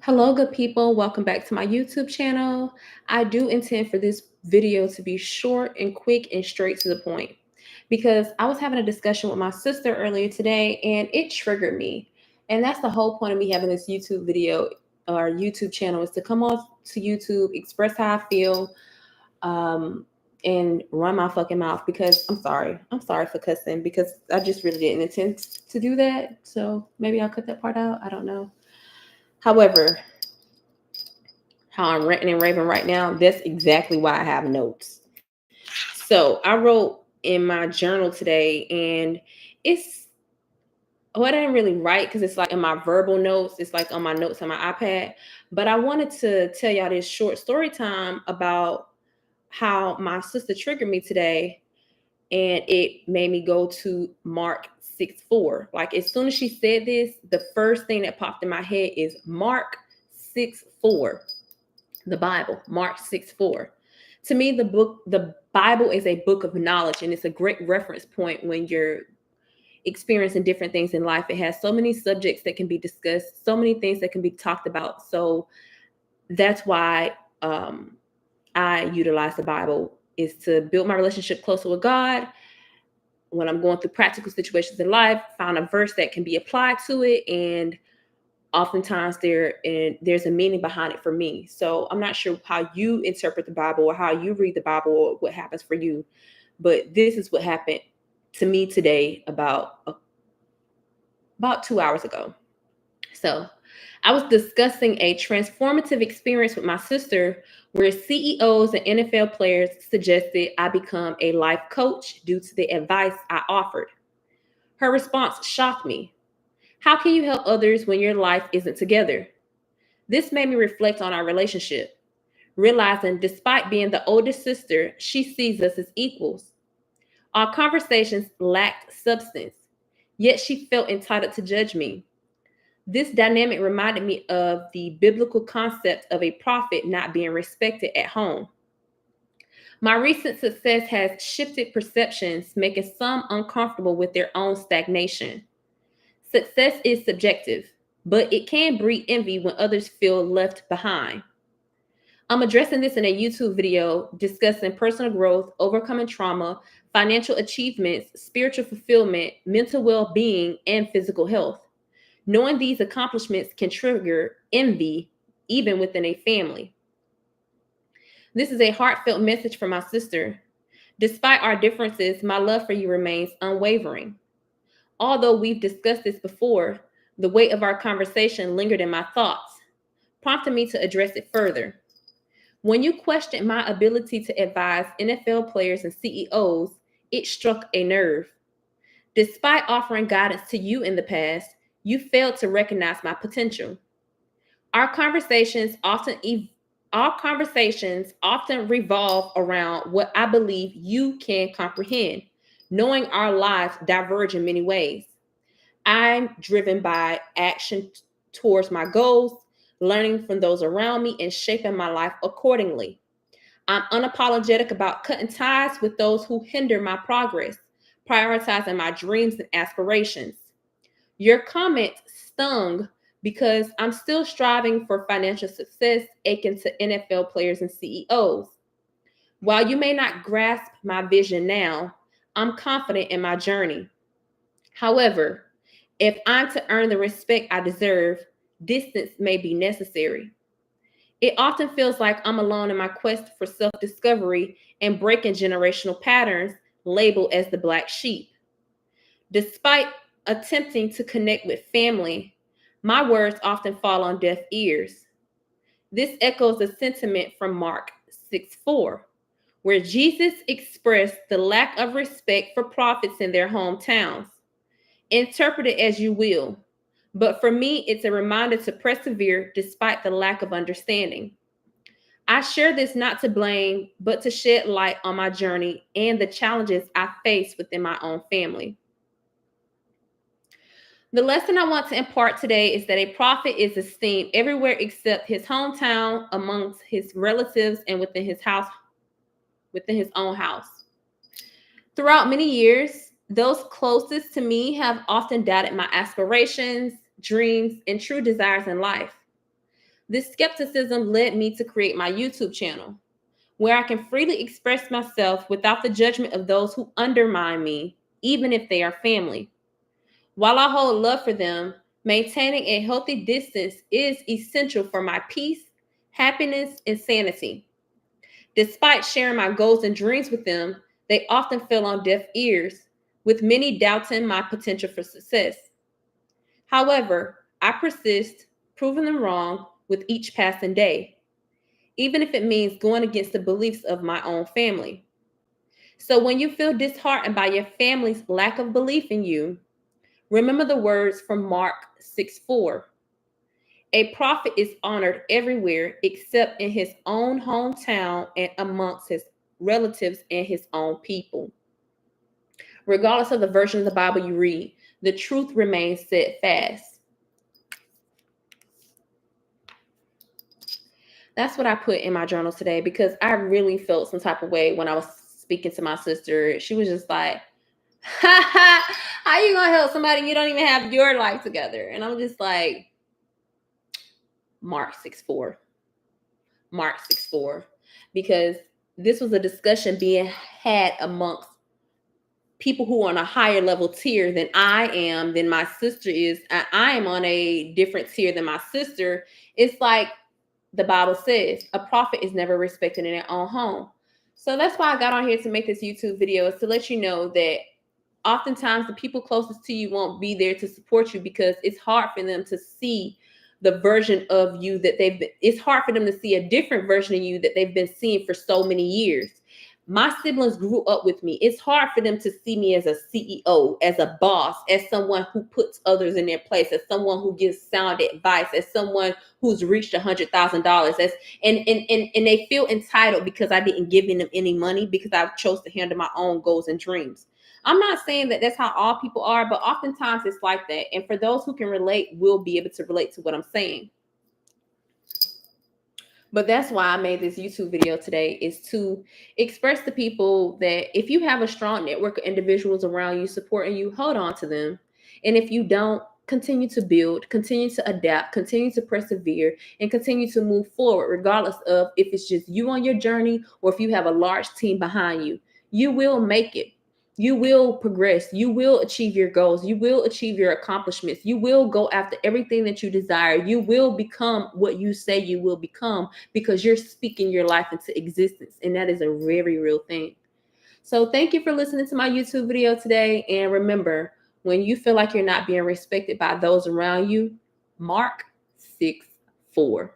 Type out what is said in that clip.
Hello, good people. Welcome back to my YouTube channel. I do intend for this video to be short and quick and straight to the point because I was having a discussion with my sister earlier today and it triggered me. And that's the whole point of me having this YouTube video or YouTube channel is to come on to YouTube, express how I feel, um, and run my fucking mouth because I'm sorry. I'm sorry for cussing because I just really didn't intend to do that. So maybe I'll cut that part out. I don't know. However, how I'm ranting and raving right now, that's exactly why I have notes. So I wrote in my journal today, and it's I didn't really write because it's like in my verbal notes, it's like on my notes on my iPad. But I wanted to tell y'all this short story time about how my sister triggered me today, and it made me go to Mark 6:4. Like as soon as she said this, the first thing that popped in my head is Mark 6:4. The Bible, Mark 6:4. To me, the Bible is a book of knowledge, and it's a great reference point when you're experiencing different things in life. It has so many subjects that can be discussed, so many things that can be talked about. So that's why I utilize the Bible is to build my relationship closer with God. When I'm going through practical situations in life, find a verse that can be applied to it, and oftentimes there's a meaning behind it for me. So I'm not sure how you interpret the Bible or how you read the Bible or what happens for you, but this is what happened to me today about 2 hours ago. So I was discussing a transformative experience with my sister where CEOs and NFL players suggested I become a life coach due to the advice I offered. Her response shocked me. How can you help others when your life isn't together? This made me reflect on our relationship, realizing despite being the oldest sister, she sees us as equals. Our conversations lacked substance, yet she felt entitled to judge me. This dynamic reminded me of the biblical concept of a prophet not being respected at home. My recent success has shifted perceptions, making some uncomfortable with their own stagnation. Success is subjective, but it can breed envy when others feel left behind. I'm addressing this in a YouTube video discussing personal growth, overcoming trauma, financial achievements, spiritual fulfillment, mental well being, and physical health. Knowing these accomplishments can trigger envy even within a family. This is a heartfelt message from my sister. Despite our differences, my love for you remains unwavering. Although we've discussed this before, the weight of our conversation lingered in my thoughts, prompting me to address it further. When you questioned my ability to advise NFL players and CEOs, it struck a nerve. Despite offering guidance to you in the past, you failed to recognize my potential. Our conversations often our conversations often revolve around what I believe you can comprehend, knowing our lives diverge in many ways. I'm driven by action towards my goals, learning from those around me, and shaping my life accordingly. I'm unapologetic about cutting ties with those who hinder my progress, prioritizing my dreams and aspirations. Your comment stung because I'm still striving for financial success akin to NFL players and CEOs. While you may not grasp my vision now, I'm confident in my journey. However, if I'm to earn the respect I deserve, distance may be necessary. It often feels like I'm alone in my quest for self discovery and breaking generational patterns labeled as the black sheep. Despite attempting to connect with family, my words often fall on deaf ears. This echoes a sentiment from Mark 6:4, where Jesus expressed the lack of respect for prophets in their hometowns. Interpret it as you will, but for me, it's a reminder to persevere despite the lack of understanding. I share this not to blame, but to shed light on my journey and the challenges I face within my own family. The lesson I want to impart today is that a prophet is esteemed everywhere except his hometown, amongst his relatives, and within his own house. Throughout many years, those closest to me have often doubted my aspirations, dreams, and true desires in life. This skepticism led me to create my YouTube channel, where I can freely express myself without the judgment of those who undermine me, even if they are family. While I hold love for them, maintaining a healthy distance is essential for my peace, happiness, and sanity. Despite sharing my goals and dreams with them, they often fell on deaf ears, with many doubting my potential for success. However, I persist, proving them wrong with each passing day, even if it means going against the beliefs of my own family. So when you feel disheartened by your family's lack of belief in you, remember the words from Mark 6:4. A prophet is honored everywhere except in his own hometown and amongst his relatives and his own people. Regardless of the version of the Bible you read, the truth remains steadfast. That's what I put in my journal today because I really felt some type of way when I was speaking to my sister. She was just like, how you gonna help somebody you don't even have your life together? And I'm just like, Mark 6:4. Mark 6:4. Because this was a discussion being had amongst people who are on a higher level tier than I am, than my sister is. I am on a different tier than my sister. It's like the Bible says, a prophet is never respected in their own home. So that's why I got on here to make this YouTube video, is to let you know that oftentimes the people closest to you won't be there to support you because it's hard for them to see the version of you that it's hard for them to see a different version of you that they've been seeing for so many years. My siblings grew up with me. It's hard for them to see me as a CEO, as a boss, as someone who puts others in their place, as someone who gives sound advice, as someone who's reached $100,000. And they feel entitled because I didn't give them any money, because I chose to handle my own goals and dreams. I'm not saying that that's how all people are, but oftentimes it's like that. And for those who can relate, will be able to relate to what I'm saying. But that's why I made this YouTube video today, is to express to people that if you have a strong network of individuals around you supporting you, hold on to them. And if you don't, continue to build, continue to adapt, continue to persevere, and continue to move forward, regardless of if it's just you on your journey or if you have a large team behind you. You will make it. You will progress. You will achieve your goals. You will achieve your accomplishments. You will go after everything that you desire. You will become what you say you will become, because you're speaking your life into existence. And that is a very real thing. So thank you for listening to my YouTube video today. And remember, when you feel like you're not being respected by those around you, Mark 6:4.